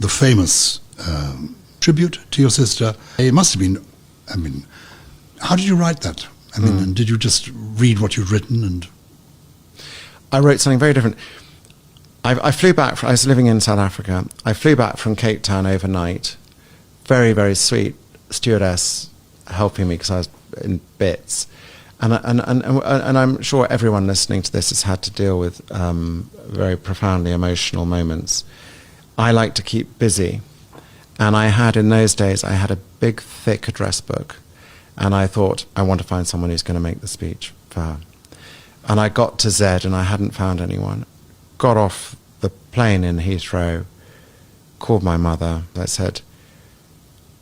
the famous tribute to your sister. It must have been, how did you write that? And did you just read what you'd written? And I wrote something very different. I flew back, I was living in South Africa. I flew back from Cape Town overnight. Very, very sweet stewardess helping me because I was in bits. And I'm sure everyone listening to this has had to deal with very profoundly emotional moments. I like to keep busy. And in those days, I had a big, thick address book. And I thought, I want to find someone who's going to make the speech for her. And I got to Z and I hadn't found anyone. Got off the plane in Heathrow, called my mother. I said,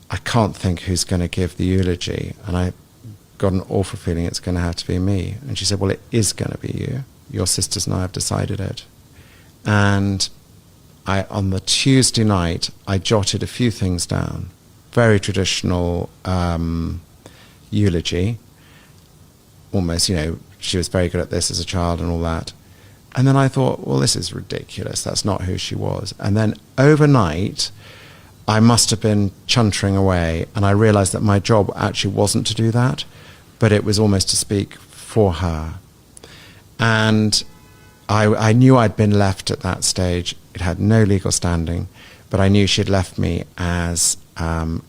I can't think who's going to give the eulogy. And I got an awful feeling it's going to have to be me. And she said, well, it is going to be you. Your sisters and I have decided it. And on the Tuesday night, I jotted a few things down. Very traditional eulogy. Almost, she was very good at this as a child and all that. And then I thought, well, this is ridiculous. That's not who she was. And then overnight, I must have been chuntering away, and I realized that my job actually wasn't to do that, but it was almost to speak for her. And I knew I'd been left at that stage. It had no legal standing, but I knew she'd left me as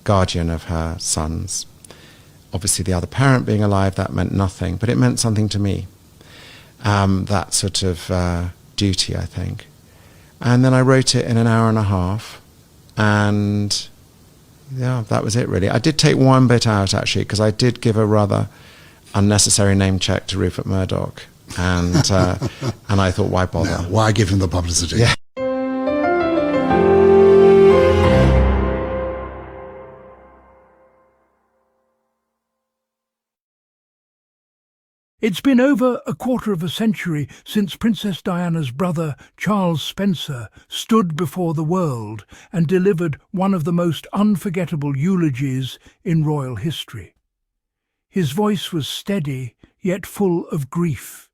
guardian of her sons. Obviously, the other parent being alive, that meant nothing, but it meant something to me. That sort of duty, I think. And then I wrote it in an hour and a half, and yeah, that was it really. I did take one bit out actually, because I did give a rather unnecessary name check to Rupert Murdoch, and and I thought, why bother? No, why give him the publicity? Yeah. It's been over a quarter of a century since Princess Diana's brother, Charles Spencer, stood before the world and delivered one of the most unforgettable eulogies in royal history. His voice was steady, yet full of grief.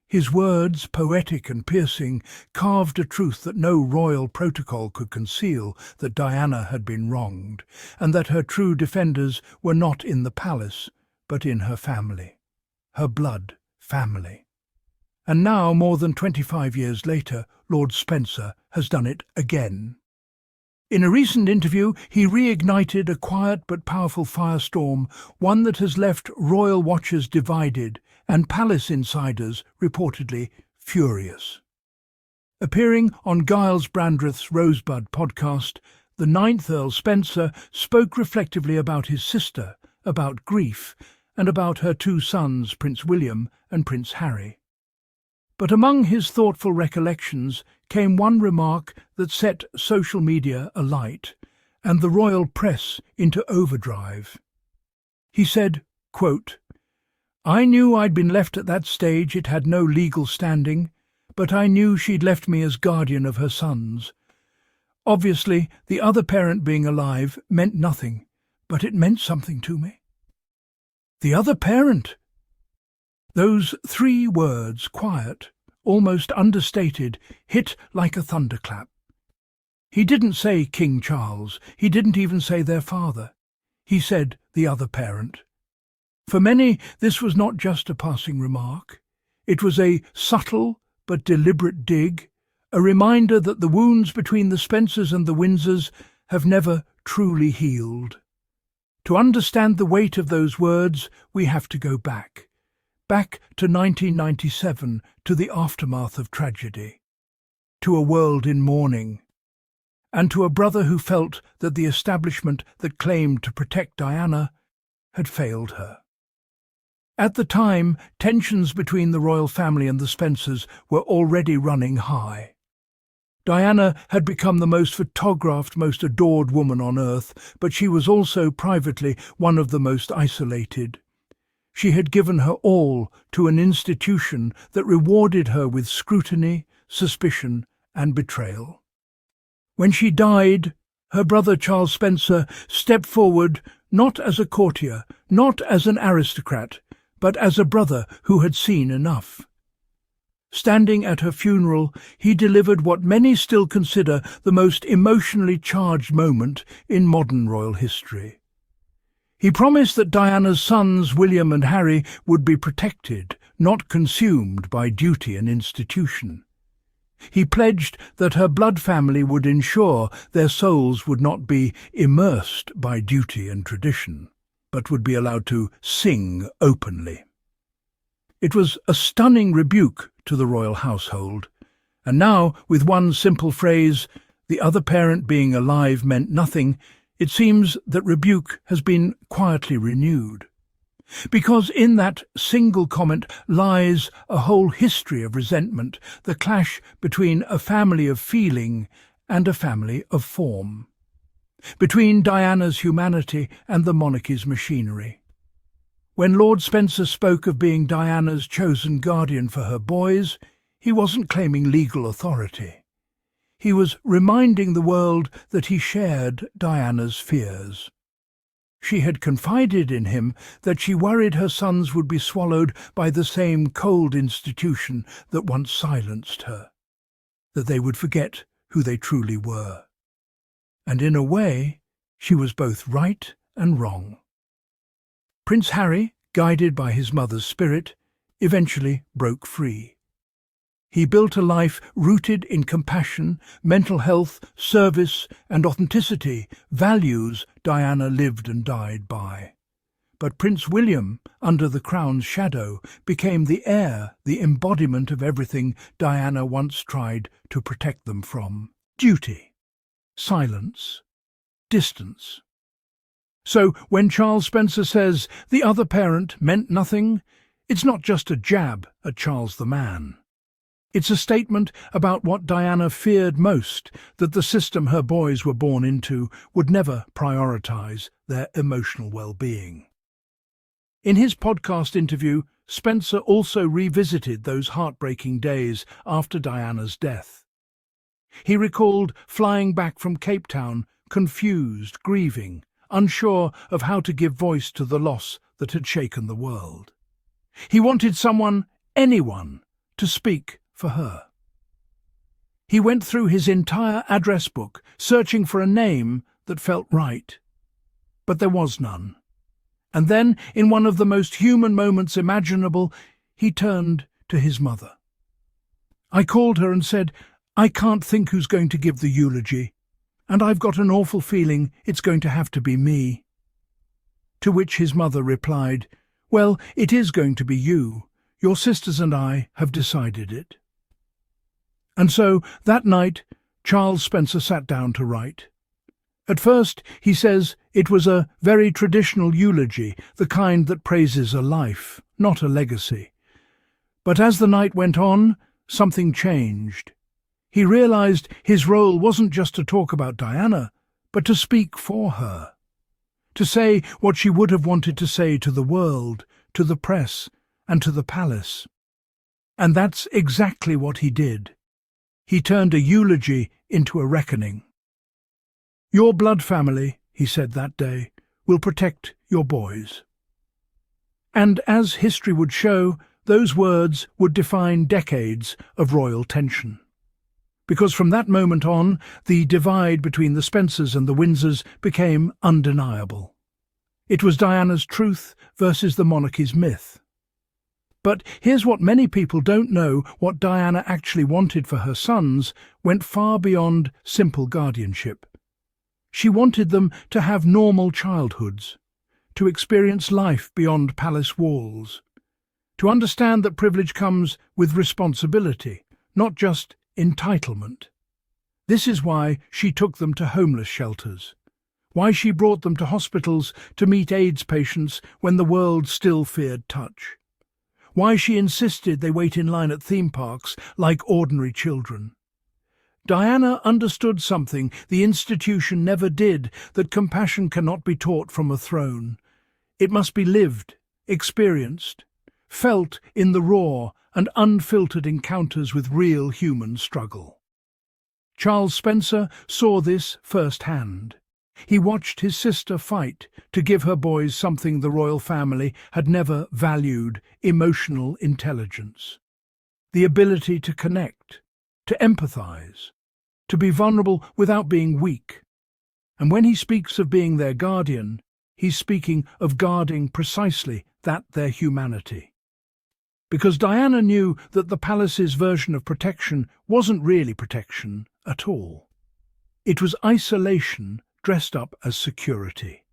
His words, poetic and piercing, carved a truth that no royal protocol could conceal, that Diana had been wronged, and that her true defenders were not in the palace, but in her family. Her blood family. And now, more than 25 years later, Lord Spencer has done it again. In a recent interview, he reignited a quiet but powerful firestorm, one that has left royal watchers divided and palace insiders reportedly furious. Appearing on Giles Brandreth's Rosebud podcast, the 9th Earl Spencer spoke reflectively about his sister, about grief, and about her two sons, Prince William and Prince Harry. But among his thoughtful recollections came one remark that set social media alight and the royal press into overdrive. He said, quote, "I knew I'd been left at that stage. It had no legal standing, but I knew she'd left me as guardian of her sons. Obviously, the other parent being alive meant nothing, but it meant something to me. The other parent." Those 3 words, quiet, almost understated, hit like a thunderclap. He didn't say King Charles. He didn't even say their father. He said the other parent. For many, this was not just a passing remark. It was a subtle but deliberate dig, a reminder that the wounds between the Spencers and the Windsors have never truly healed. To understand the weight of those words, we have to go back to 1997, to the aftermath of tragedy, to a world in mourning, and to a brother who felt that the establishment that claimed to protect Diana had failed her. At the time, tensions between the royal family and the Spencers were already running high. Diana had become the most photographed, most adored woman on earth, but she was also privately one of the most isolated. She had given her all to an institution that rewarded her with scrutiny, suspicion, and betrayal. When she died, her brother Charles Spencer stepped forward not as a courtier, not as an aristocrat, but as a brother who had seen enough. Standing at her funeral, he delivered what many still consider the most emotionally charged moment in modern royal history. He promised that Diana's sons, William and Harry, would be protected, not consumed by duty and institution. He pledged that her blood family would ensure their souls would not be immersed by duty and tradition, but would be allowed to sing openly. It was a stunning rebuke to the royal household, and now, with one simple phrase, the other parent being alive meant nothing, it seems that rebuke has been quietly renewed. Because in that single comment lies a whole history of resentment, the clash between a family of feeling and a family of form, between Diana's humanity and the monarchy's machinery. When Lord Spencer spoke of being Diana's chosen guardian for her boys, he wasn't claiming legal authority. He was reminding the world that he shared Diana's fears. She had confided in him that she worried her sons would be swallowed by the same cold institution that once silenced her, that they would forget who they truly were. And in a way, she was both right and wrong. Prince Harry, guided by his mother's spirit, eventually broke free. He built a life rooted in compassion, mental health, service, and authenticity, values Diana lived and died by. But Prince William, under the crown's shadow, became the heir, the embodiment of everything Diana once tried to protect them from: duty, silence, distance. So when Charles Spencer says the other parent meant nothing, it's not just a jab at Charles the man. It's a statement about what Diana feared most, that the system her boys were born into would never prioritise their emotional well-being. In his podcast interview, Spencer also revisited those heartbreaking days after Diana's death. He recalled flying back from Cape Town, confused, grieving, unsure of how to give voice to the loss that had shaken the world. He wanted someone, anyone, to speak for her. He went through his entire address book, searching for a name that felt right. But there was none. And then, in one of the most human moments imaginable, he turned to his mother. I called her and said, "I can't think who's going to give the eulogy, and I've got an awful feeling it's going to have to be me." To which his mother replied, "Well, it is going to be you. Your sisters and I have decided it." And so, that night, Charles Spencer sat down to write. At first, he says, it was a very traditional eulogy, the kind that praises a life, not a legacy. But as the night went on, something changed. He realised his role wasn't just to talk about Diana, but to speak for her. To say what she would have wanted to say to the world, to the press, and to the palace. And that's exactly what he did. He turned a eulogy into a reckoning. Your blood family, he said that day, will protect your boys. And as history would show, those words would define decades of royal tension. Because from that moment on, the divide between the Spencers and the Windsors became undeniable. It was Diana's truth versus the monarchy's myth. But here's what many people don't know: what Diana actually wanted for her sons went far beyond simple guardianship. She wanted them to have normal childhoods, to experience life beyond palace walls, to understand that privilege comes with responsibility, not just entitlement. This is why she took them to homeless shelters, why she brought them to hospitals to meet AIDS patients when the world still feared touch, why she insisted they wait in line at theme parks like ordinary children. Diana understood something the institution never did, that compassion cannot be taught from a throne. It must be lived, experienced, felt in the raw and unfiltered encounters with real human struggle. Charles Spencer saw this firsthand. He watched his sister fight to give her boys something the royal family had never valued: emotional intelligence. the ability to connect, to empathize, to be vulnerable without being weak. And when he speaks of being their guardian, he's speaking of guarding precisely that their humanity. Because Diana knew that the palace's version of protection wasn't really protection at all. It was isolation dressed up as security.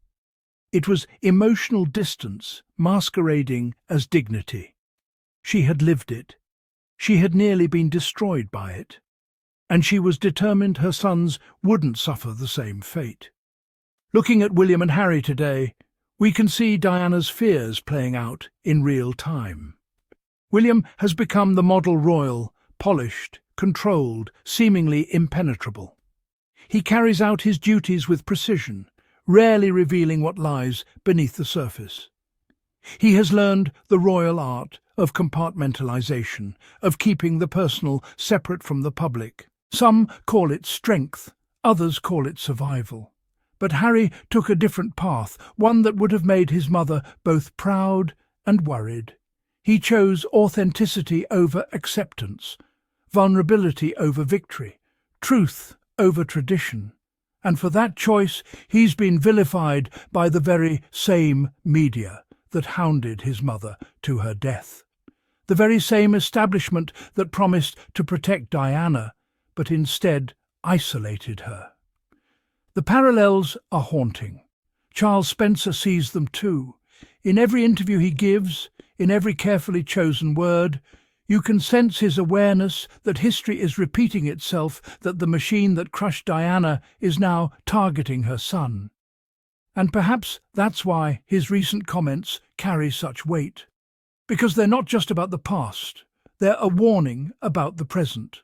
It was emotional distance masquerading as dignity. She had lived it. She had nearly been destroyed by it. And she was determined her sons wouldn't suffer the same fate. Looking at William and Harry today, we can see Diana's fears playing out in real time. William has become the model royal, polished, controlled, seemingly impenetrable. He carries out his duties with precision, rarely revealing what lies beneath the surface. He has learned the royal art of compartmentalization, of keeping the personal separate from the public. Some call it strength, others call it survival. But Harry took a different path, one that would have made his mother both proud and worried. He chose authenticity over acceptance, vulnerability over victory, truth over tradition. And for that choice, he's been vilified by the very same media that hounded his mother to her death. The very same establishment that promised to protect Diana, but instead isolated her. The parallels are haunting. Charles Spencer sees them too. In every interview he gives, in every carefully chosen word, you can sense his awareness that history is repeating itself, that the machine that crushed Diana is now targeting her son. And perhaps that's why his recent comments carry such weight. Because they're not just about the past, they're a warning about the present.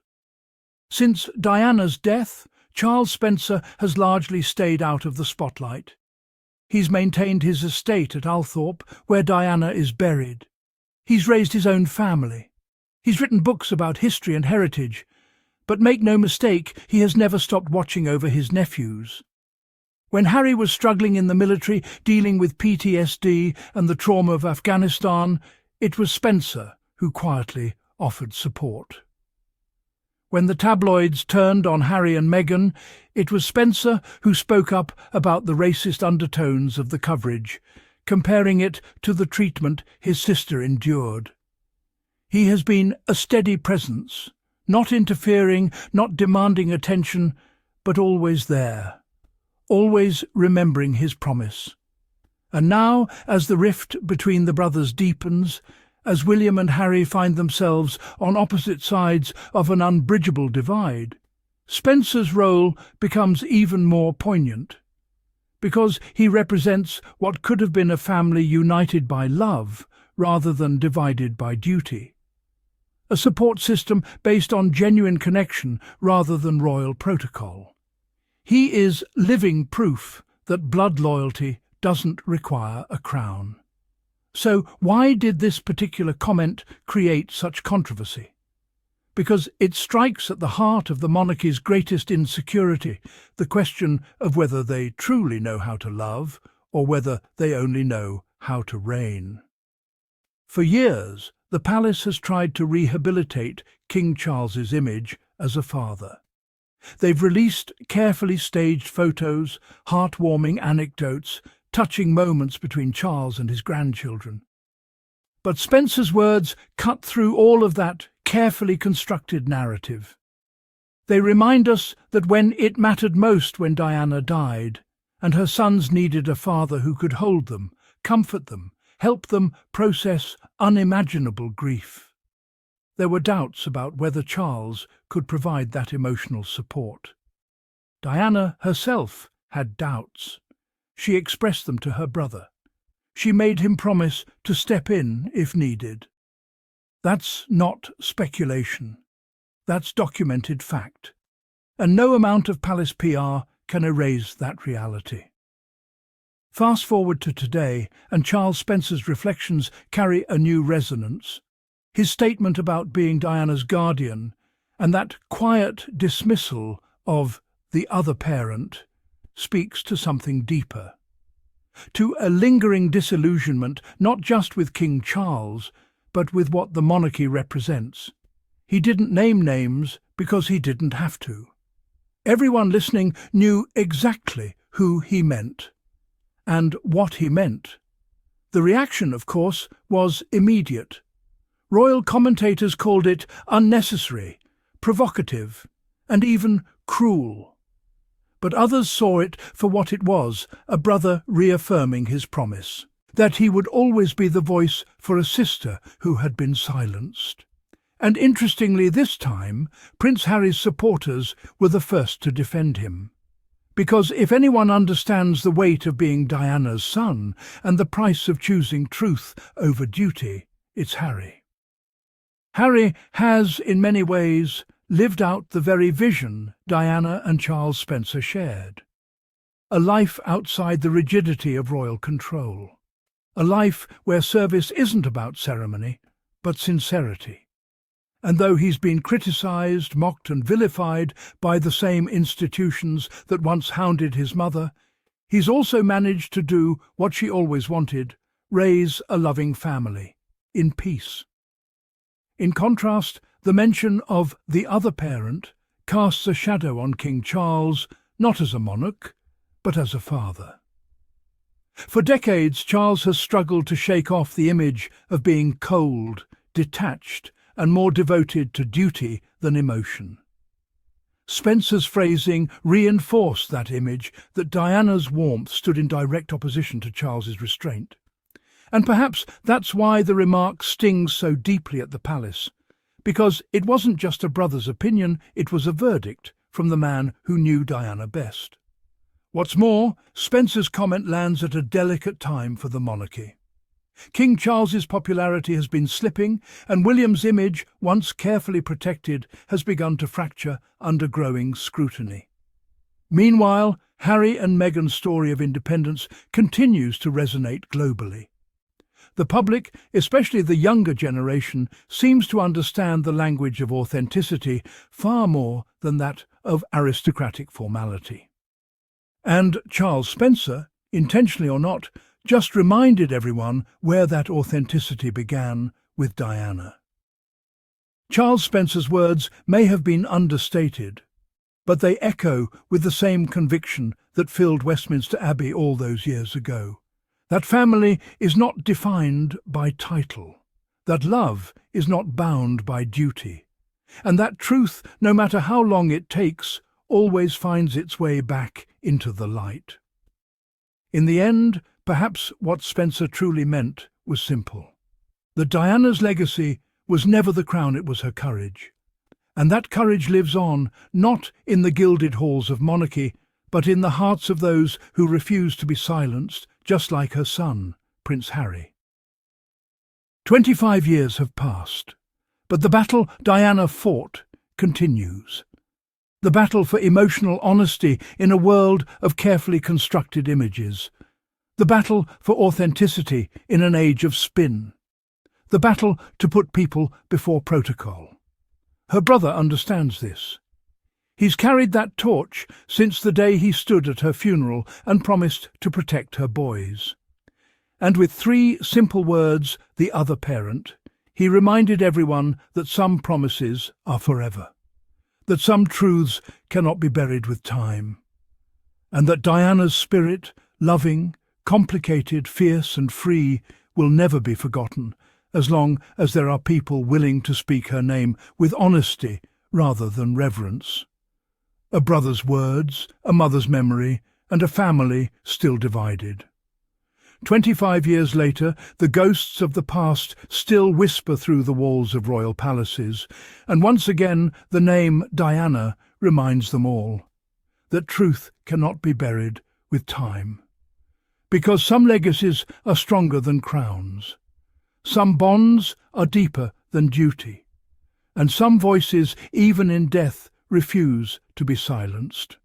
Since Diana's death, Charles Spencer has largely stayed out of the spotlight. He's maintained his estate at Althorpe, where Diana is buried. He's raised his own family. He's written books about history and heritage. But make no mistake, he has never stopped watching over his nephews. When Harry was struggling in the military, dealing with PTSD and the trauma of Afghanistan, it was Spencer who quietly offered support. When the tabloids turned on Harry and Meghan, it was Spencer who spoke up about the racist undertones of the coverage, comparing it to the treatment his sister endured. He has been a steady presence, not interfering, not demanding attention, but always there, always remembering his promise. And now, as the rift between the brothers deepens, as William and Harry find themselves on opposite sides of an unbridgeable divide, Spencer's role becomes even more poignant, because he represents what could have been a family united by love rather than divided by duty. A support system based on genuine connection rather than royal protocol. He is living proof that blood loyalty doesn't require a crown. So why did this particular comment create such controversy? Because it strikes at the heart of the monarchy's greatest insecurity, the question of whether they truly know how to love or whether they only know how to reign. For years, the palace has tried to rehabilitate King Charles's image as a father. They've released carefully staged photos, heartwarming anecdotes, touching moments between Charles and his grandchildren. But Spencer's words cut through all of that carefully constructed narrative. They remind us that when it mattered most, when Diana died, and her sons needed a father who could hold them, comfort them, help them process unimaginable grief. There were doubts about whether Charles could provide that emotional support. Diana herself had doubts. She expressed them to her brother. She made him promise to step in if needed. That's not speculation. That's documented fact. And no amount of palace PR can erase that reality. Fast forward to today, and Charles Spencer's reflections carry a new resonance. His statement about being Diana's guardian, and that quiet dismissal of the other parent, speaks to something deeper. To a lingering disillusionment, not just with King Charles, but with what the monarchy represents. He didn't name names because he didn't have to. Everyone listening knew exactly who he meant and what he meant. The reaction, of course, was immediate. Royal commentators called it unnecessary, provocative, and even cruel. But others saw it for what it was, a brother reaffirming his promise, that he would always be the voice for a sister who had been silenced. And interestingly, this time, Prince Harry's supporters were the first to defend him. Because if anyone understands the weight of being Diana's son and the price of choosing truth over duty, it's Harry. Harry has, in many ways, lived out the very vision Diana and Charles Spencer shared. A life outside the rigidity of royal control. A life where service isn't about ceremony, but sincerity. And though he's been criticised, mocked and vilified by the same institutions that once hounded his mother, he's also managed to do what she always wanted, raise a loving family, in peace. In contrast, the mention of the other parent casts a shadow on King Charles, not as a monarch, but as a father. For decades, Charles has struggled to shake off the image of being cold, detached, and more devoted to duty than emotion. Spencer's phrasing reinforced that image that Diana's warmth stood in direct opposition to Charles's restraint. And perhaps that's why the remark stings so deeply at the palace, because it wasn't just a brother's opinion, it was a verdict from the man who knew Diana best. What's more, Spencer's comment lands at a delicate time for the monarchy. King Charles's popularity has been slipping, and William's image, once carefully protected, has begun to fracture under growing scrutiny. Meanwhile, Harry and Meghan's story of independence continues to resonate globally. The public, especially the younger generation, seems to understand the language of authenticity far more than that of aristocratic formality. And Charles Spencer, intentionally or not, just reminded everyone where that authenticity began with Diana. Charles Spencer's words may have been understated, but they echo with the same conviction that filled Westminster Abbey all those years ago. That family is not defined by title, that love is not bound by duty, and that truth, no matter how long it takes, always finds its way back into the light. In the end, perhaps what Spencer truly meant was simple. That Diana's legacy was never the crown, it was her courage. And that courage lives on, not in the gilded halls of monarchy, but in the hearts of those who refuse to be silenced, just like her son, Prince Harry. 25 years have passed, but the battle Diana fought continues. The battle for emotional honesty in a world of carefully constructed images. The battle for authenticity in an age of spin. The battle to put people before protocol. Her brother understands this. He's carried that torch since the day he stood at her funeral and promised to protect her boys. And with 3 simple words, the other parent, he reminded everyone that some promises are forever, that some truths cannot be buried with time, and that Diana's spirit, loving, complicated, fierce and free, will never be forgotten, as long as there are people willing to speak her name with honesty rather than reverence. A brother's words, a mother's memory, and a family still divided. 25 years later, the ghosts of the past still whisper through the walls of royal palaces, and once again the name Diana reminds them all that truth cannot be buried with time. Because some legacies are stronger than crowns, some bonds are deeper than duty, and some voices, even in death, refuse to be silenced.